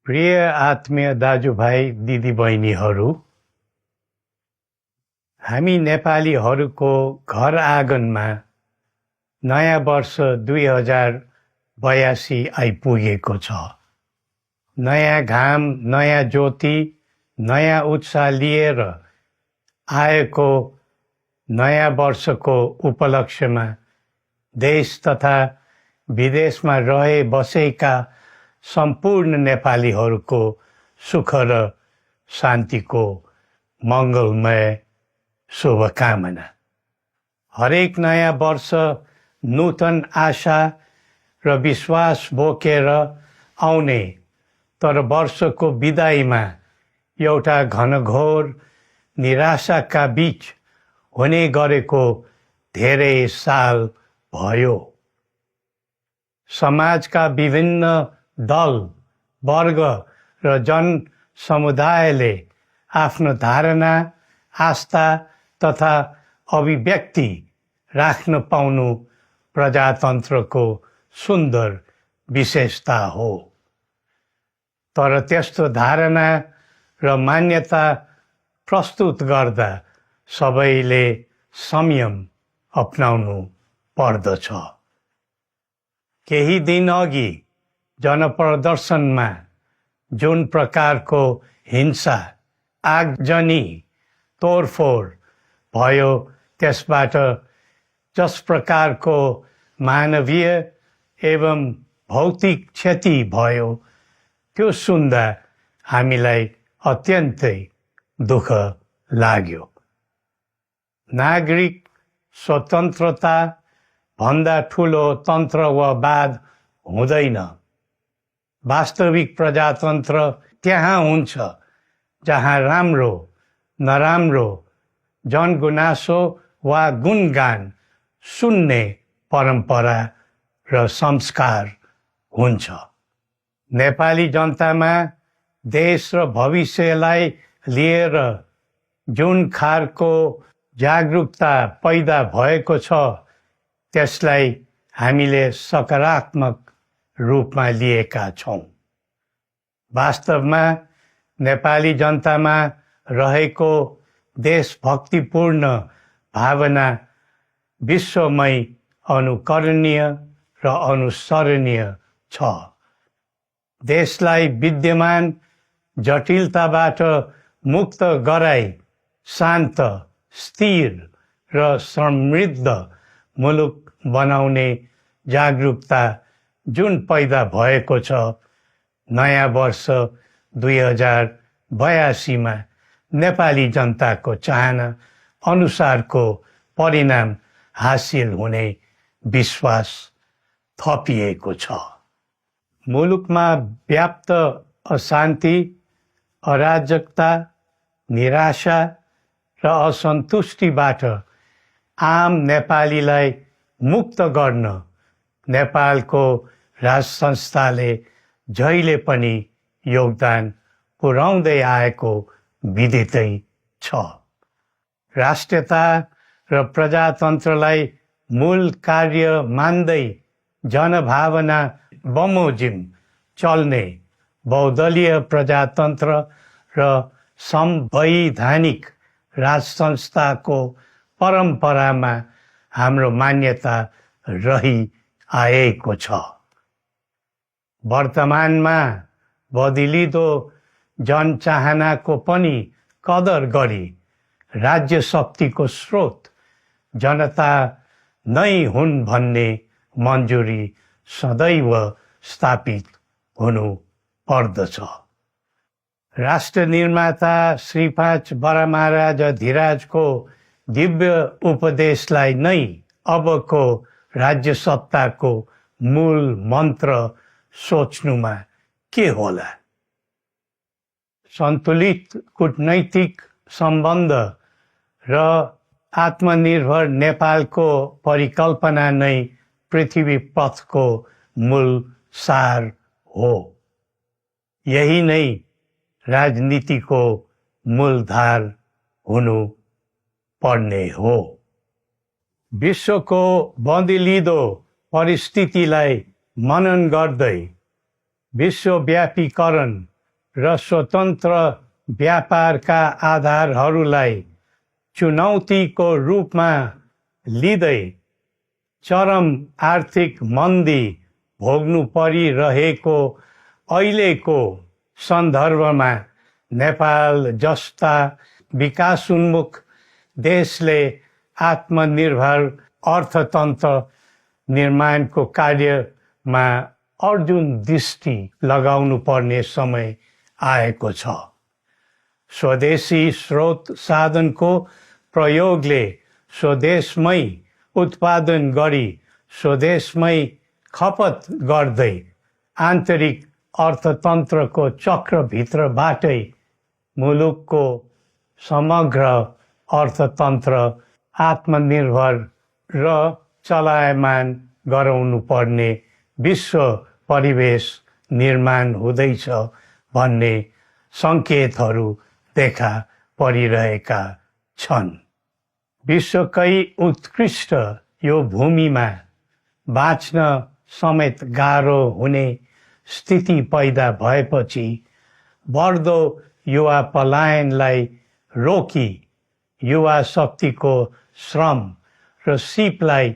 प्रिय आत्मीय दाजुभाइ दिदीबहिनीहरू, हामी नेपालीहरूको घर आँगनमा नयाँ वर्ष 2082 आइपुगेको छ। नयाँ घाम, नयाँ ज्योति, नयाँ उत्साह लिएर आएको नयाँ वर्षको उपलक्ष्यमा देश तथा विदेशमा रहे बसेका सम्पूर्ण नेपालीहरूको सुख र शान्तिको मङ्गलमय शुभकामना। हरेक नयाँ वर्ष नूतन आशा र विश्वास बोकेर आउने, तर वर्षको बिदाईमा एउटा घनघोर निराशाका बीच हुने गरेको धेरै साल भयो। समाजका विभिन्न दल, वर्ग र जन समुदायले आफ्नो धारणा, आस्था तथा अभिव्यक्ति राख्न पाउनु प्रजातन्त्रको सुन्दर विशेषता हो। तर त्यस्तो धारणा र मान्यता प्रस्तुत गर्दा सबैले संयम अपनाउनु पर्दछ। केही दिन अघि जनप्रदर्शनमा जुन प्रकारको हिंसा, आगजनी, तोडफोड भयो, त्यसबाट जस प्रकारको मानवीय एवं भौतिक क्षति भयो, त्यो सुन्दा हामीलाई अत्यन्तै दुःख लाग्यो। नागरिक स्वतन्त्रता भन्दा ठुलो तन्त्र वा वाद हुँदैन। वास्तविक प्रजातन्त्र त्यहाँ हुन्छ जहाँ राम्रो, नराम्रो, जनगुनासो वा गुणगान सुन्ने परम्परा र संस्कार हुन्छ। नेपाली जनतामा देश र भविष्यलाई लिएर जुन खालको जागरुकता पैदा भएको छ, त्यसलाई हामीले सकारात्मक रूपमा लिएका छौँ। वास्तवमा नेपाली जनतामा रहेको देशभक्तिपूर्ण भावना विश्वमै अनुकरणीय र अनुसरणीय छ। देशलाई विद्यमान जटिलताबाट मुक्त गराई शान्त, स्थिर र समृद्ध मुलुक बनाउने जागरुकता जुन पैदा भएको छ, नयाँ वर्ष 2082 मा नेपाली जनताको चाहना अनुसारको परिणाम हासिल हुने विश्वास थपिएको छ। मुलुकमा व्याप्त अशान्ति, अराजकता, निराशा र असन्तुष्टिबाट आम नेपालीलाई मुक्त गर्न नेपालको राज संस्थाले जहिले पनि योगदान पुर्याउँदै आएको विदितै छ। राष्ट्रियता र प्रजातन्त्रलाई मूल कार्य मान्दै जनभावना बमोजिम चल्ने बहुदलीय प्रजातन्त्र र संवैधानिक राज संस्थाको परम्परामा हाम्रो मान्यता रही आएको छ। वर्तमानमा बदलिँदो जनचाहनाको पनि कदर गरी राज्य शक्तिको स्रोत जनता नै हुन् भन्ने मन्जुरी सदैव स्थापित हुनु पर्दछ। राष्ट्र निर्माता श्री 5 बरामहाराज धीराजको दिव्य उपदेशलाई नै अबको राज्य सत्ताको मूल मन्त्र सोच्नुमा के होला? सन्तुलित कूटनैतिक सम्बन्ध र आत्मनिर्भर नेपालको परिकल्पना नै पृथ्वी पथको मूल सार हो। यही नै राजनीतिको मूलधार हुनु पर्ने हो। विश्वको बदलिँदो परिस्थितिलाई मनन गर्दै विश्वव्यापीकरण र स्वतन्त्र व्यापारका आधारहरूलाई चुनौतीको रूपमा लिँदै चरम आर्थिक मन्दी भोग्नु परिरहेको अहिलेको सन्दर्भमा नेपाल जस्ता विकासोन्मुख देशले आत्मनिर्भर अर्थतन्त्र निर्माणको कार्यमा अर्जुन दृष्टि लगाउनु पर्ने समय आएको छ। स्वदेशी स्रोत साधनको प्रयोगले स्वदेशमै उत्पादन गरी स्वदेशमै खपत गर्दै आन्तरिक अर्थतन्त्रको चक्रभित्रबाटै मुलुकको समग्र अर्थतन्त्र आत्मनिर्भर र चलायमान गराउनु पर्ने विश्व परिवेश निर्माण हुँदैछ भन्ने सङ्केतहरू देखा परिरहेका छन्। विश्वकै उत्कृष्ट यो भूमिमा बाँच्न समेत गाह्रो हुने स्थिति पैदा भएपछि बढ्दो युवा पलायनलाई रोकी युवा शक्तिको श्रम र सिपलाई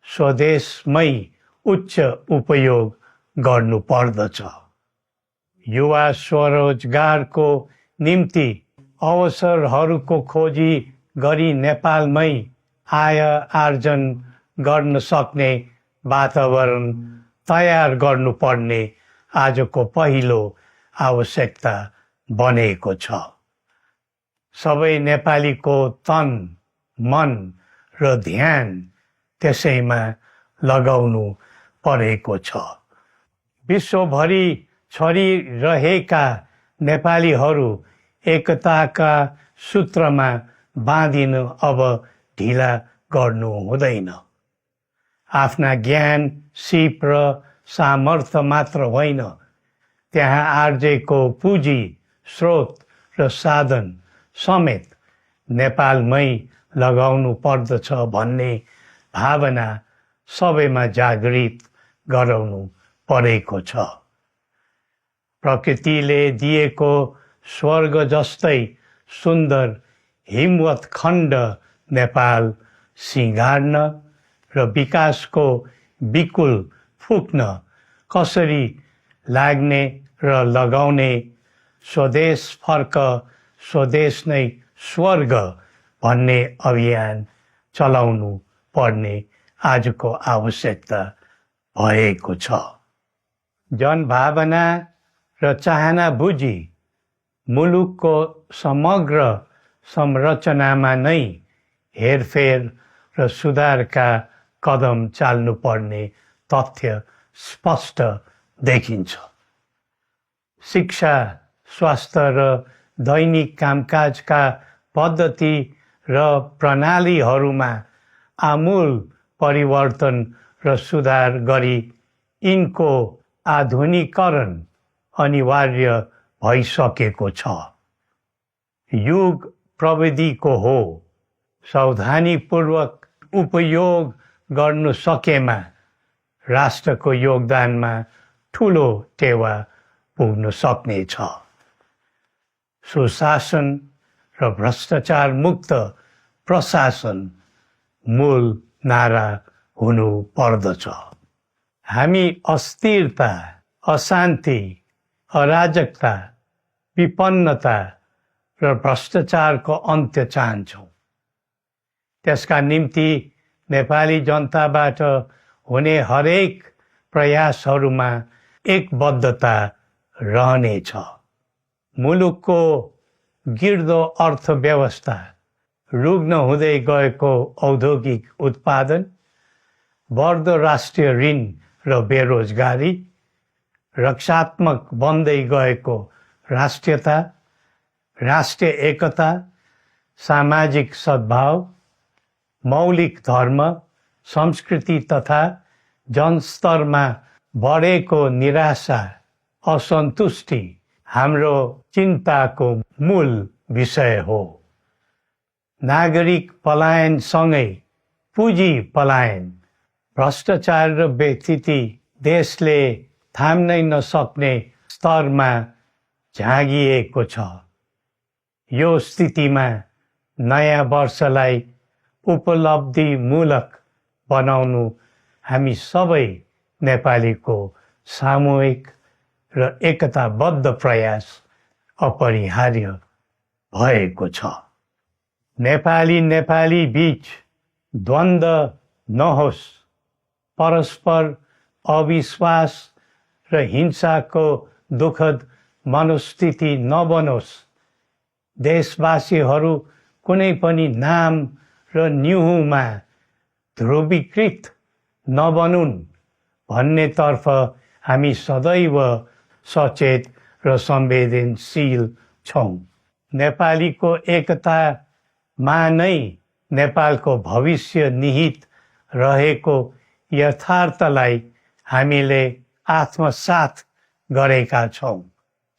स्वदेशमै उच्च उपयोग गर्नु पर्दछ। युवा स्वरोजगारको निम्ति अवसरहरूको खोजी गरी नेपालमै आय आर्जन गर्न सक्ने वातावरण तयार गर्नुपर्ने आजको पहिलो आवश्यकता बनेको छ। सबै नेपालीको तन, मन र ध्यान त्यसैमा लगाउनु परेको छ। विश्वभरि छरिरहेका नेपालीहरू एकताका सूत्रमा बाँधिन अब ढिला गर्नु हुँदैन। आफ्ना ज्ञान, सिप र सामर्थ्य मात्र होइन, त्यहाँ आर्जेको पुँजी, स्रोत र साधन समेत नेपालमै लगाउनु पर्दछ भन्ने भावना सबैमा जागृत गराउनु परेको छ। प्रकृतिले दिएको स्वर्ग जस्तै सुन्दर हिमवत् खण्ड नेपाल सिँगार्न र विकासको विपुल फुक्न कसरी लाग्ने र लगाउने स्वदेश फर्क स्वदेश नै स्वर्ग भन्ने अभियान चलाउनु पर्ने आजको आवश्यकता भएको छ। जनभावना र चाहना बुझी मुलुकको समग्र संरचनामा नै हेरफेर र सुधारका कदम चाल्नुपर्ने तथ्य स्पष्ट देखिन्छ। शिक्षा, स्वास्थ्य र दैनिक कामकाजका पद्धति र प्रणालीहरूमा आमूल परिवर्तन र सुधार गरी यिनको आधुनिकीकरण अनिवार्य भइसकेको छ। युग प्रविधिको हो, सावधानीपूर्वक उपयोग गर्नु सकेमा राष्ट्रको योगदानमा ठुलो टेवा पुग्न सक्नेछ। सुशासन र भ्रष्टाचार मुक्त प्रशासन मूल नारा हुनु पर्दछ। हामी अस्थिरता, अशान्ति, अराजकता, विपन्नता र भ्रष्टाचारको अन्त्य चाहन्छौँ। त्यसका निम्ति नेपाली जनताबाट हुने हरेक प्रयासहरूमा एकबद्धता रहनेछ। मुलुकको गिर्दो अर्थव्यवस्था, रुग्न हुँदै गएको औद्योगिक उत्पादन, बढ्दो राष्ट्रिय ऋण र बेरोजगारी, रक्षात्मक बन्दै गएको राष्ट्रियता, राष्ट्रिय एकता, सामाजिक सद्भाव, मौलिक धर्म, संस्कृति तथा जनस्तरमा बढेको निराशा, असन्तुष्टि हाम्रो चिन्ताको मूल विषय हो। नागरिक पलायनसँगै पुँजी पलायन, भ्रष्टाचार र व्यथिति देशले थाम्नै नसक्ने स्तरमा झाँगिएको छ। यो स्थितिमा नयाँ वर्षलाई उपलब्धिमूलक बनाउनु हामी सबै नेपालीको सामूहिक र एकताबद्ध प्रयास अपरिहार्य भएको छ। नेपाली बीच द्वन्द्व नहोस्, परस्पर अविश्वास र हिंसाको दुःखद मनोस्थिति नबनोस्, देशवासीहरू कुनै पनि नाम र न्युहुमा ध्रुवीकृत नबनुन् भन्नेतर्फ हामी सदैव सचेत र संवेदनशील छौँ। नेपालीको एकतामा नै नेपालको भविष्य निहित रहेको यथार्थलाई हामीले आत्मसात गरेका छौँ।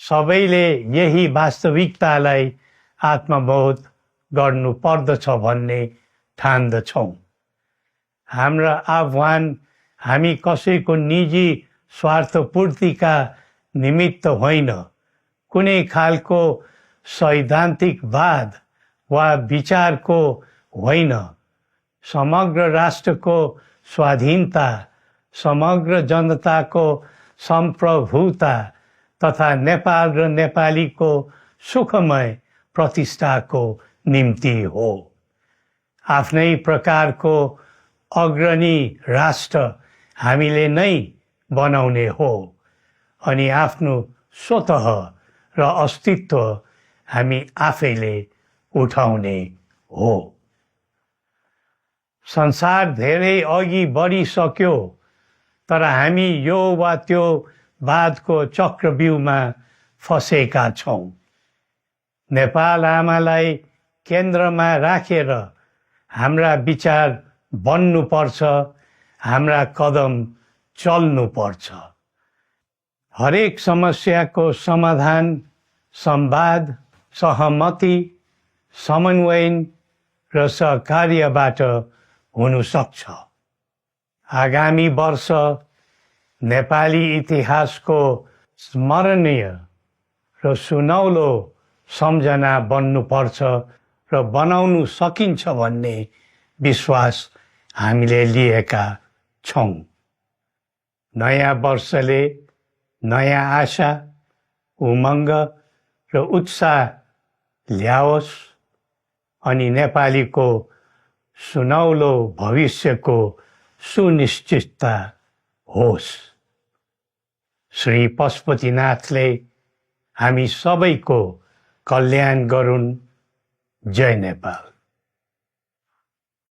सबैले यही वास्तविकतालाई आत्मबोध गर्नुपर्दछ भन्ने ठान्दछौँ। हाम्रा आह्वान हामी कसैको निजी स्वार्थपूर्तिका निमित्त होइन, कुनै खालको सैद्धान्तिकवाद वा विचारको होइन, समग्र राष्ट्रको स्वाधीनता, समग्र जनताको सम्प्रभुता तथा नेपाल र नेपालीको सुखमय प्रतिष्ठाको निम्ति हो। आफ्नै प्रकारको अग्रणी राष्ट्र हामीले नै बनाउने हो अनि आफ्नो स्वतः र अस्तित्व हामी आफैले उठाउने हो। संसार धेरै अघि बढिसक्यो, तर हामी यो वा त्यो वादको चक्रव्यूहमा फँसेका छौँ। नेपाल आमालाई केन्द्रमा राखेर हाम्रा विचार बन्नुपर्छ, हाम्रा कदम चल्नुपर्छ। हरेक समस्याको समाधान संवाद, सहमति, समन्वयन र सहकार्यबाट हुन सक्छ। आगामी वर्ष नेपाली इतिहासको स्मरणीय र सुनौलो सम्झना बन्नुपर्छ र बनाउनु सकिन्छ भन्ने विश्वास हामीले लिएका छौँ। नयाँ वर्षले नयाँ आशा, उमङ्ग र उत्साह ल्याओस् अनि नेपालीको सुनौलो भविष्यको सुनिश्चितता होस्। श्री पशुपतिनाथले हामी सबैको कल्याण गरून्। जय नेपाल।